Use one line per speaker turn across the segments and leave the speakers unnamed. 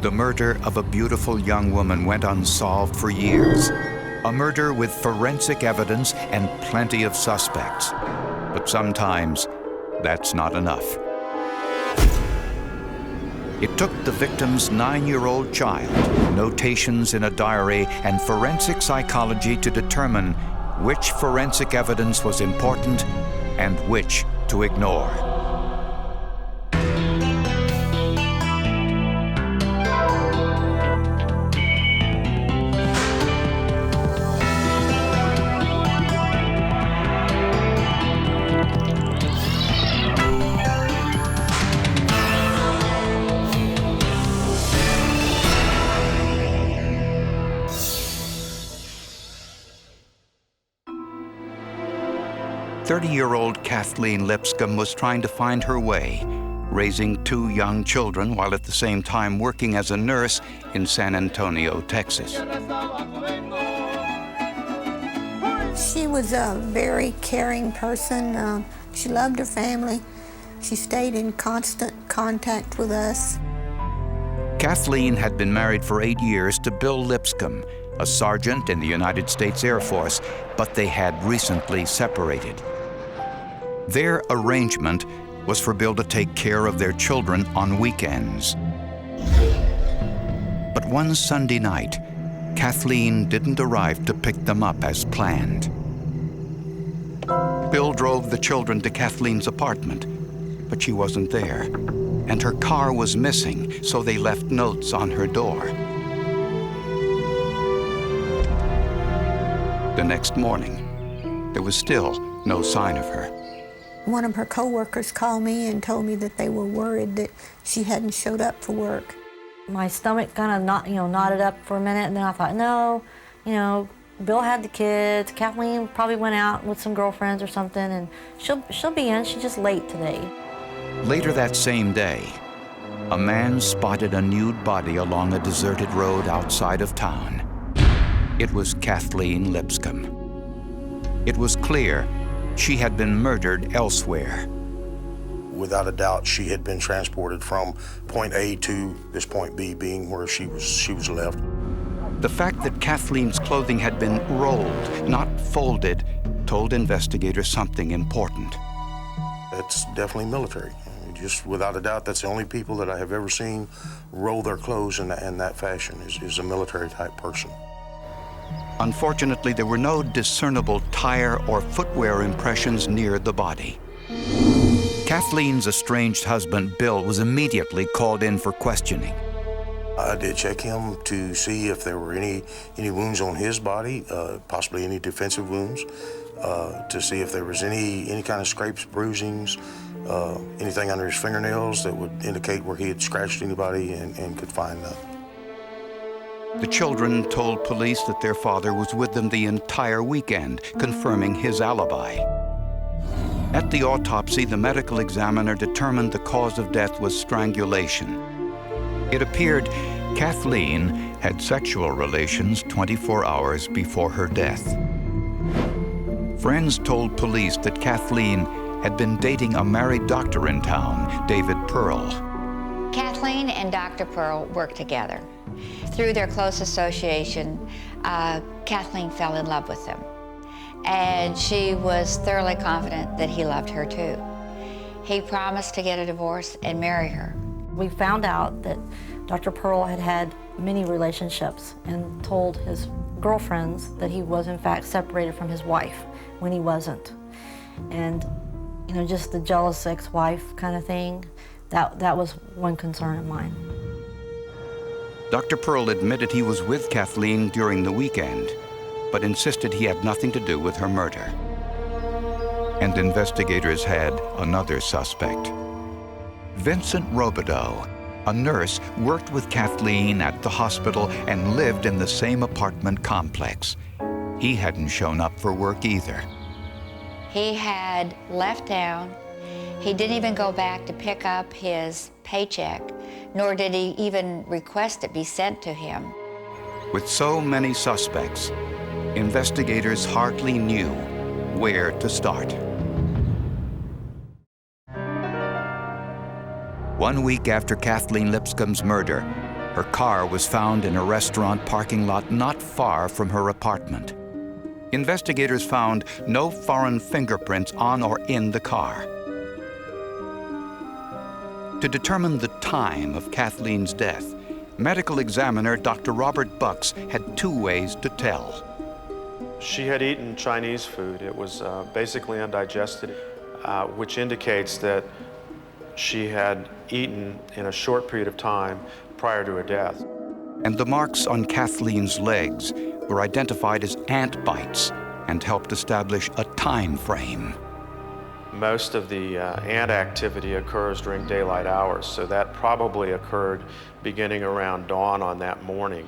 The murder of a beautiful young woman went unsolved for years. A murder with forensic evidence and plenty of suspects. But sometimes, that's not enough. It took the victim's 9-year-old child, notations in a diary, and forensic psychology to determine which forensic evidence was important and which to ignore. 30-year-old Kathleen Lipscomb was trying to find her way, raising 2 young children while at the same time working as a nurse in San Antonio, Texas.
She was a very caring person. She loved her family. She stayed in constant contact with us.
Kathleen had been married for 8 years to Bill Lipscomb, a sergeant in the United States Air Force, but they had recently separated. Their arrangement was for Bill to take care of their children on weekends. But one Sunday night, Kathleen didn't arrive to pick them up as planned. Bill drove the children to Kathleen's apartment, but she wasn't there, and her car was missing, so they left notes on her door. The next morning, there was still no sign of her.
One of her coworkers called me and told me that they were worried that she hadn't showed up for work.
My stomach kind of knotted up for a minute, and then I thought, no, Bill had the kids. Kathleen probably went out with some girlfriends or something, and she'll be in. She's just late today.
Later that same day, a man spotted a nude body along a deserted road outside of town. It was Kathleen Lipscomb. It was clear she had been murdered elsewhere.
Without a doubt, she had been transported from point A to this point B, being where she was left.
The fact that Kathleen's clothing had been rolled, not folded, told investigators something important.
It's definitely military. Just without a doubt, that's the only people that I have ever seen roll their clothes in that fashion, is a military-type person.
Unfortunately, there were no discernible tire or footwear impressions near the body. Kathleen's estranged husband, Bill, was immediately called in for questioning.
I did check him to see if there were any wounds on his body, possibly any defensive wounds, to see if there was any kind of scrapes, bruisings, anything under his fingernails that would indicate where he had scratched anybody, and could find nothing.
The children told police that their father was with them the entire weekend, confirming his alibi. At the autopsy, the medical examiner determined the cause of death was strangulation. It appeared Kathleen had sexual relations 24 hours before her death. Friends told police that Kathleen had been dating a married doctor in town, David Pearl.
Kathleen and Dr. Pearl worked together. Through their close association, Kathleen fell in love with him. And she was thoroughly confident that he loved her too. He promised to get a divorce and marry her.
We found out that Dr. Pearl had had many relationships and told his girlfriends that he was in fact separated from his wife when he wasn't. And just the jealous ex-wife kind of thing, that was one concern of mine.
Dr. Pearl admitted he was with Kathleen during the weekend, but insisted he had nothing to do with her murder. And investigators had another suspect. Vincent Robideau, a nurse, worked with Kathleen at the hospital and lived in the same apartment complex. He hadn't shown up for work either.
He had left town. He didn't even go back to pick up his paycheck, nor did he even request it be sent to him.
With so many suspects, investigators hardly knew where to start. 1 week after Kathleen Lipscomb's murder, her car was found in a restaurant parking lot not far from her apartment. Investigators found no foreign fingerprints on or in the car. To determine the time of Kathleen's death, medical examiner Dr. Robert Bucks had 2 ways to tell.
She had eaten Chinese food. It was basically undigested, which indicates that she had eaten in a short period of time prior to her death.
And the marks on Kathleen's legs were identified as ant bites and helped establish a time frame.
Most of the ant activity occurs during daylight hours, so that probably occurred beginning around dawn on that morning.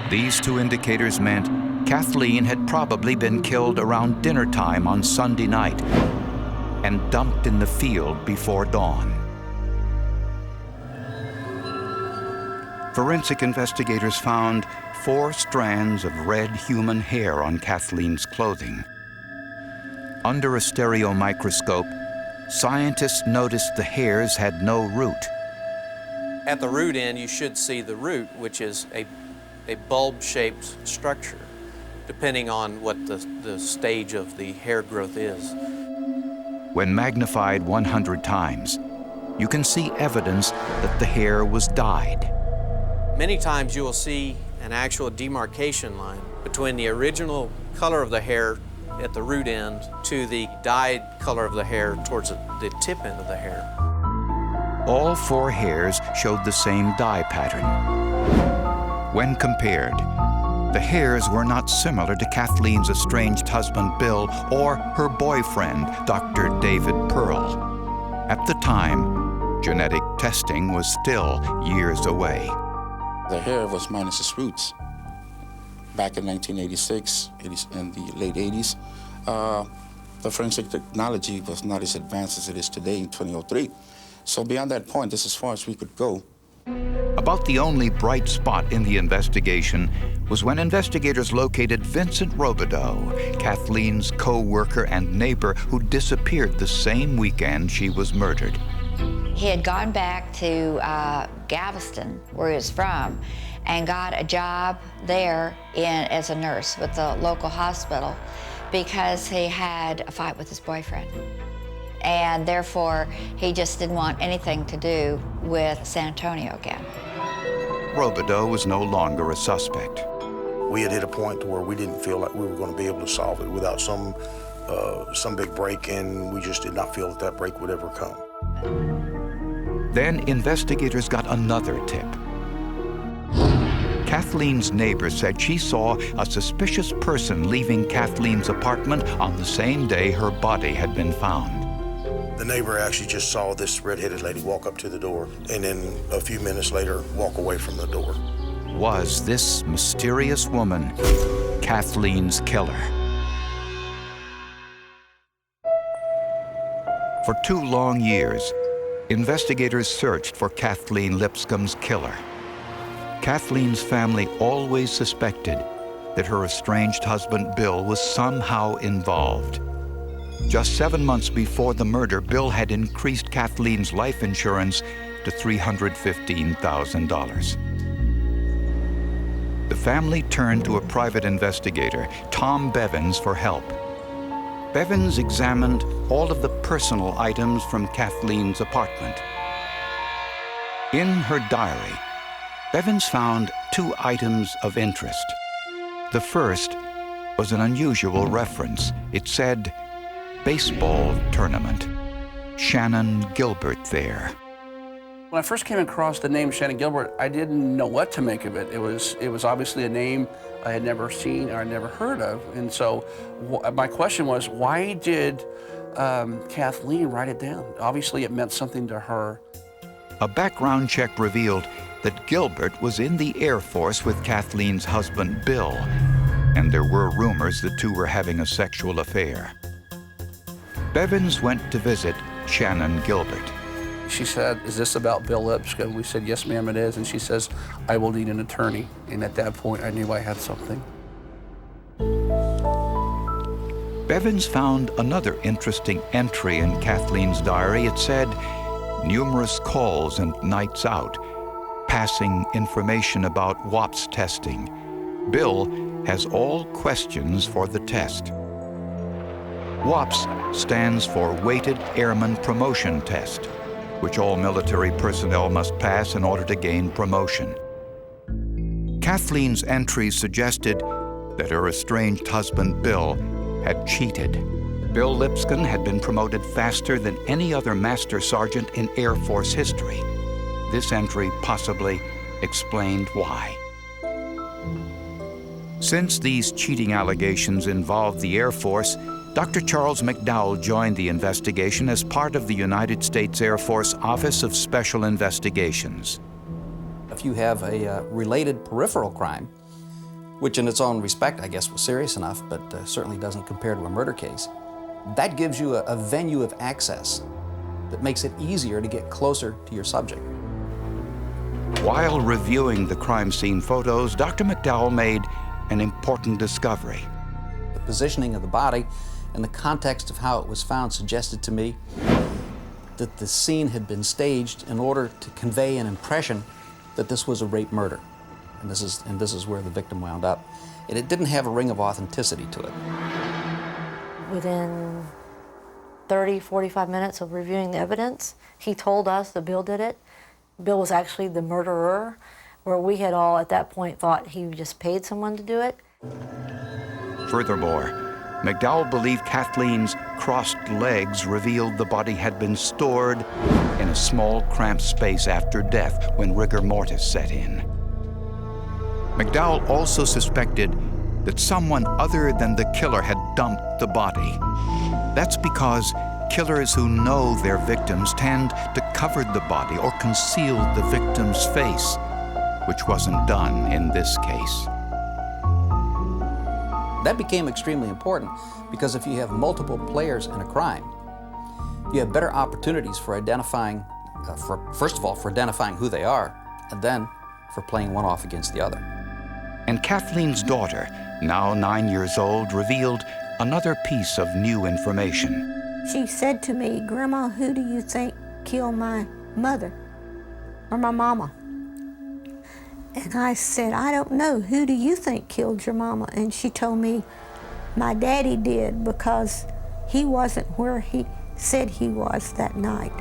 These 2 indicators meant Kathleen had probably been killed around dinner time on Sunday night and dumped in the field before dawn. Forensic investigators found 4 strands of red human hair on Kathleen's clothing. Under a stereo microscope, scientists noticed the hairs had no root.
At the root end, you should see the root, which is a bulb-shaped structure, depending on what the stage of the hair growth is.
When magnified 100 times, you can see evidence that the hair was dyed.
Many times you will see an actual demarcation line between the original color of the hair at the root end to the dyed color of the hair towards the tip end of the hair.
All 4 hairs showed the same dye pattern. When compared, the hairs were not similar to Kathleen's estranged husband, Bill, or her boyfriend, Dr. David Pearl. At the time, genetic testing was still years away.
The hair was minus its roots. Back in 1986, in the late 80s, the forensic technology was not as advanced as it is today in 2003. So beyond that point, this is as far as we could go.
About the only bright spot in the investigation was when investigators located Vincent Robideau, Kathleen's co-worker and neighbor who disappeared the same weekend she was murdered.
He had gone back to Galveston, where he was from, and got a job there as a nurse with the local hospital because he had a fight with his boyfriend. And therefore, he just didn't want anything to do with San Antonio again.
Robideau was no longer a suspect.
We had hit a point where we didn't feel like we were going to be able to solve it without some big break, and we just did not feel that break would ever come.
Then investigators got another tip. Kathleen's neighbor said she saw a suspicious person leaving Kathleen's apartment on the same day her body had been found.
The neighbor actually just saw this red-headed lady walk up to the door and then a few minutes later walk away from the door.
Was this mysterious woman Kathleens Keller? For 2 long years, investigators searched for Kathleen Lipscomb's killer. Kathleen's family always suspected that her estranged husband, Bill, was somehow involved. Just 7 months before the murder, Bill had increased Kathleen's life insurance to $315,000. The family turned to a private investigator, Tom Bevins, for help. Bevins examined all of the personal items from Kathleen's apartment. In her diary, Bevins found 2 items of interest. The first was an unusual reference. It said, "Baseball tournament. Shannon Gilbert there."
When I first came across the name Shannon Gilbert, I didn't know what to make of it. It was obviously a name I had never seen or never heard of. And so my question was, why did Kathleen write it down? Obviously it meant something to her.
A background check revealed that Gilbert was in the Air Force with Kathleen's husband, Bill, and there were rumors the 2 were having a sexual affair. Bevins went to visit Shannon Gilbert.
She said, "Is this about Bill Lipscomb?" We said, "Yes, ma'am, it is." And she says, "I will need an attorney." And at that point, I knew I had something.
Bevins found another interesting entry in Kathleen's diary. It said, numerous calls and nights out, passing information about WAPS testing. Bill has all questions for the test. WAPS stands for Weighted Airman Promotion Test, which all military personnel must pass in order to gain promotion. Kathleen's entries suggested that her estranged husband, Bill, had cheated. Bill Lipscomb had been promoted faster than any other master sergeant in Air Force history. This entry possibly explained why. Since these cheating allegations involved the Air Force, Dr. Charles McDowell joined the investigation as part of the United States Air Force Office of Special Investigations.
If you have a related peripheral crime, which in its own respect, I guess, was serious enough, but certainly doesn't compare to a murder case, that gives you a venue of access that makes it easier to get closer to your subject.
While reviewing the crime scene photos, Dr. McDowell made an important discovery.
The positioning of the body and the context of how it was found suggested to me that the scene had been staged in order to convey an impression that this was a rape murder. And this is where the victim wound up. And it didn't have a ring of authenticity to it.
Within 30, 45 minutes of reviewing the evidence, he told us that Bill did it. Bill was actually the murderer, where we had all at that point thought he just paid someone to do it.
Furthermore, McDowell believed Kathleen's crossed legs revealed the body had been stored in a small, cramped space after death when rigor mortis set in. McDowell also suspected that someone other than the killer had dumped the body. That's because killers who know their victims tend to cover the body or conceal the victim's face, which wasn't done in this case.
That became extremely important because if you have multiple players in a crime, you have better opportunities for identifying, first of all, for identifying who they are, and then for playing one off against the other.
And Kathleen's daughter, now 9 years old, revealed another piece of new information.
She said to me, "Grandma, who do you think killed my mother or my mama?" And I said, "I don't know. Who do you think killed your mama?" And she told me, "My daddy did, because he wasn't where he said he was that night."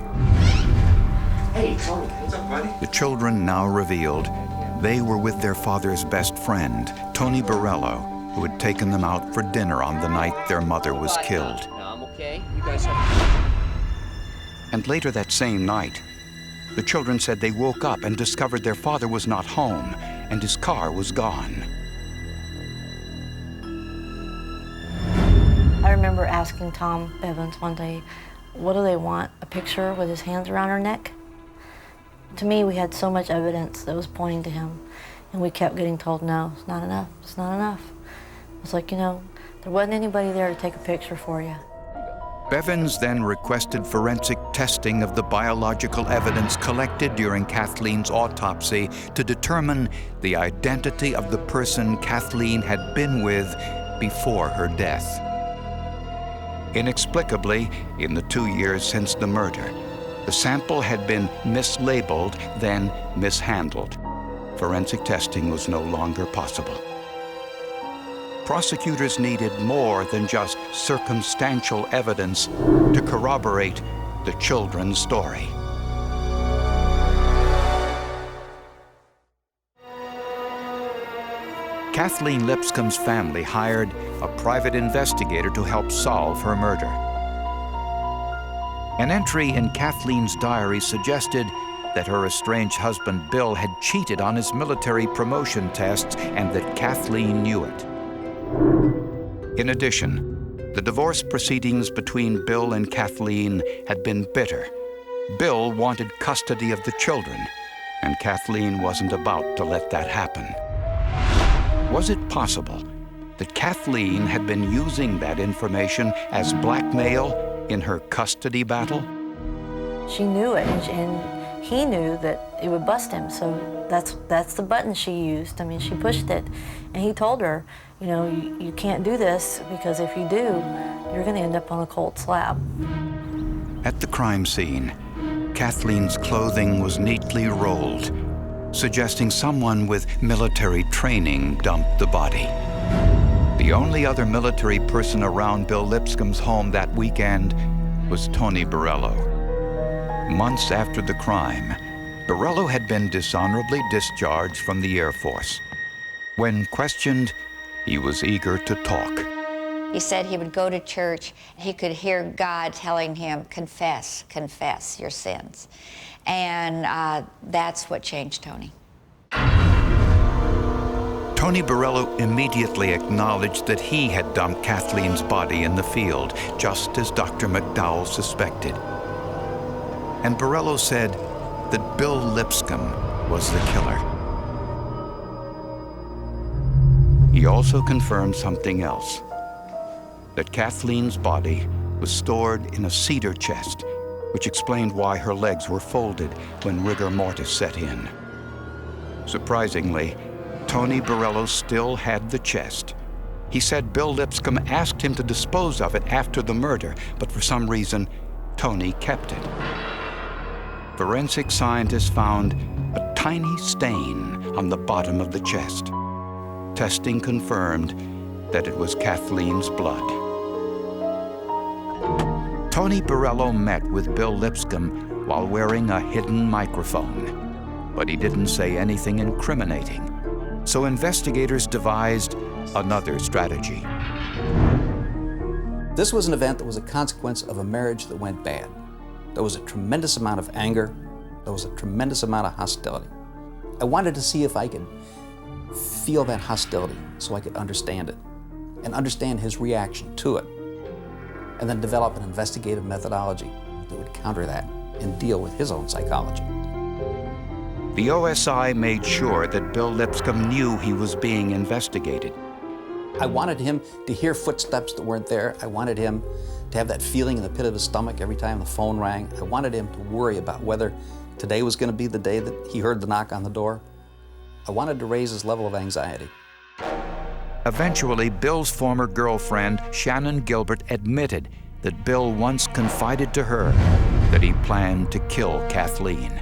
Hey, Tony, what's up, buddy?
The children now revealed they were with their father's best friend, Tony Borello, who had taken them out for dinner on the night their mother was killed.
No, I'm okay. You guys have...
And later that same night, the children said they woke up and discovered their father was not home and his car was gone.
I remember asking Tom Evans one day, what do they want? A picture with his hands around her neck? To me, we had so much evidence that was pointing to him, and we kept getting told, no, it's not enough, it's not enough. It's like, you know, there wasn't anybody there to take a picture for you.
Bevins then requested forensic testing of the biological evidence collected during Kathleen's autopsy to determine the identity of the person Kathleen had been with before her death. Inexplicably, in the 2 years since the murder, the sample had been mislabeled, then mishandled. Forensic testing was no longer possible. Prosecutors needed more than just circumstantial evidence to corroborate the children's story. Kathleen Lipscomb's family hired a private investigator to help solve her murder. An entry in Kathleen's diary suggested that her estranged husband Bill had cheated on his military promotion tests and that Kathleen knew it. In addition, the divorce proceedings between Bill and Kathleen had been bitter. Bill wanted custody of the children, and Kathleen wasn't about to let that happen. Was it possible that Kathleen had been using that information as blackmail in her custody battle?
She knew it, and he knew that it would bust him, so that's the button she used. I mean, she pushed it, and he told her, you know, you can't do this, because if you do, you're going to end up on a cold slab.
At the crime scene, Kathleen's clothing was neatly rolled, suggesting someone with military training dumped the body. The only other military person around Bill Lipscomb's home that weekend was Tony Borello. Months after the crime, Borello had been dishonorably discharged from the Air Force. When questioned, he was eager to talk.
He said he would go to church, he could hear God telling him, confess, confess your sins. And that's what changed Tony.
Tony Borello immediately acknowledged that he had dumped Kathleen's body in the field, just as Dr. McDowell suspected. And Borello said that Bill Lipscomb was the killer. He also confirmed something else, that Kathleen's body was stored in a cedar chest, which explained why her legs were folded when rigor mortis set in. Surprisingly, Tony Borello still had the chest. He said Bill Lipscomb asked him to dispose of it after the murder, but for some reason, Tony kept it. Forensic scientists found a tiny stain on the bottom of the chest. Testing confirmed that it was Kathleen's blood. Tony Borello met with Bill Lipscomb while wearing a hidden microphone, but he didn't say anything incriminating. So investigators devised another strategy.
This was an event that was a consequence of a marriage that went bad. There was a tremendous amount of anger. There was a tremendous amount of hostility. I wanted to see if I could feel that hostility so I could understand it and understand his reaction to it, and then develop an investigative methodology that would counter that and deal with his own psychology.
The OSI made sure that Bill Lipscomb knew he was being investigated.
I wanted him to hear footsteps that weren't there. I wanted him to have that feeling in the pit of his stomach every time the phone rang. I wanted him to worry about whether today was going to be the day that he heard the knock on the door. I wanted to raise his level of anxiety.
Eventually, Bill's former girlfriend, Shannon Gilbert, admitted that Bill once confided to her that he planned to kill Kathleen.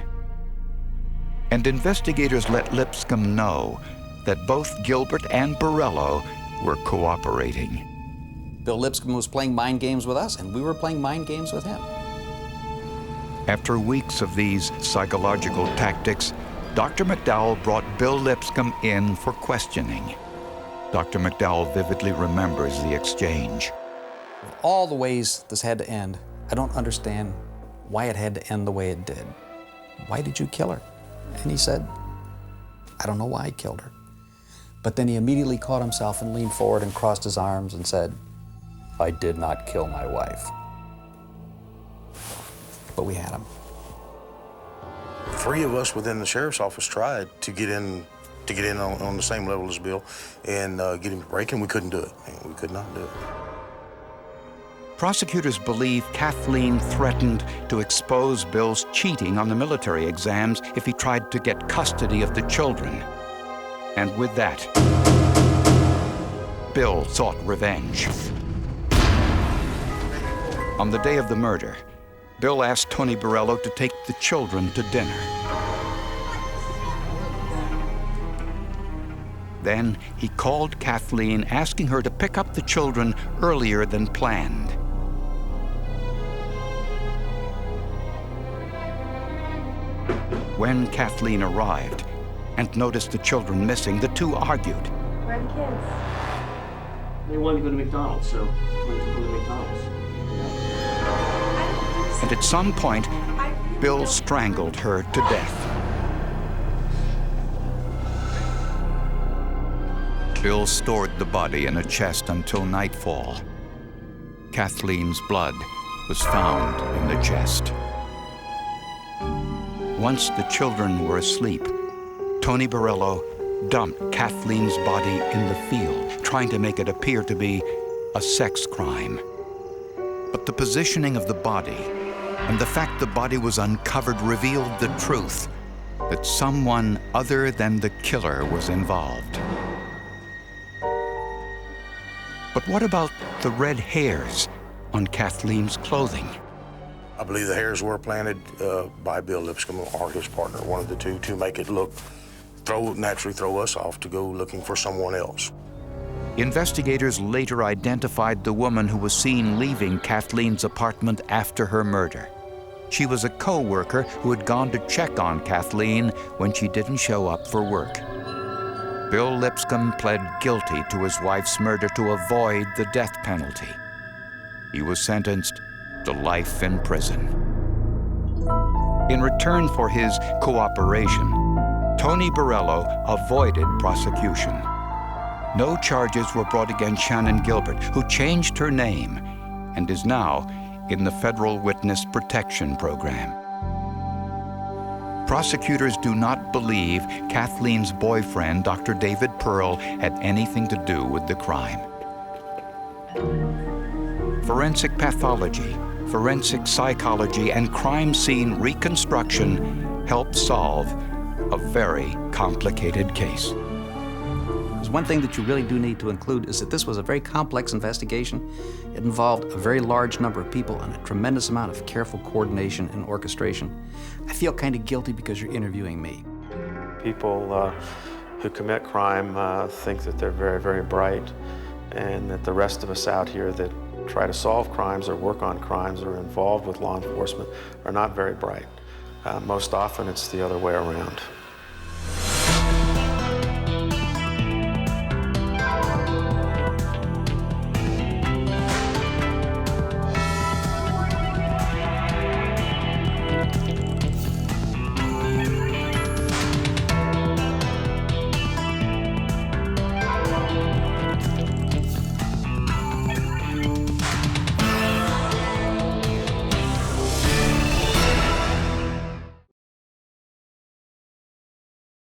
And investigators let Lipscomb know that both Gilbert and Borello were cooperating.
Bill Lipscomb was playing mind games with us, and we were playing mind games with him.
After weeks of these psychological tactics, Dr. McDowell brought Bill Lipscomb in for questioning. Dr. McDowell vividly remembers the exchange.
Of all the ways this had to end, I don't understand why it had to end the way it did. Why did you kill her? And he said, I don't know why I killed her. But then he immediately caught himself and leaned forward and crossed his arms and said, I did not kill my wife. But we had him.
3 of us within the sheriff's office tried to get in on the same level as Bill and get him to break, and we couldn't do it. We could not do it.
Prosecutors believe Kathleen threatened to expose Bill's cheating on the military exams if he tried to get custody of the children. And with that, Bill sought revenge. On the day of the murder, Bill asked Tony Borello to take the children to dinner. Then he called Kathleen, asking her to pick up the children earlier than planned. When Kathleen arrived and noticed the children missing, the two argued.
Where are the kids? They wanted to go to McDonald's, so we took them to McDonald's.
And at some point, Bill strangled her to death. Bill stored the body in a chest until nightfall. Kathleen's blood was found in the chest. Once the children were asleep, Tony Borello dumped Kathleen's body in the field, trying to make it appear to be a sex crime. But the positioning of the body and the fact the body was uncovered revealed the truth that someone other than the killer was involved. But what about the red hairs on Kathleen's clothing?
I believe the hairs were planted by Bill Lipscomb or his partner, one of the two, to make it naturally throw us off to go looking for someone else.
Investigators later identified the woman who was seen leaving Kathleen's apartment after her murder. She was a co-worker who had gone to check on Kathleen when she didn't show up for work. Bill Lipscomb pled guilty to his wife's murder to avoid the death penalty. He was sentenced to life in prison. In return for his cooperation, Tony Borello avoided prosecution. No charges were brought against Shannon Gilbert, who changed her name and is now in the Federal Witness Protection Program. Prosecutors do not believe Kathleen's boyfriend, Dr. David Pearl, had anything to do with the crime. Forensic pathology, forensic psychology, and crime scene reconstruction helped solve a very complicated case.
There's one thing that you really do need to include is that this was a very complex investigation. It involved a very large number of people and a tremendous amount of careful coordination and orchestration. I feel kind of guilty because you're interviewing me.
People who commit crime think that they're very, very bright, and that the rest of us out here that try to solve crimes or work on crimes or are involved with law enforcement are not very bright. Most often it's the other way around.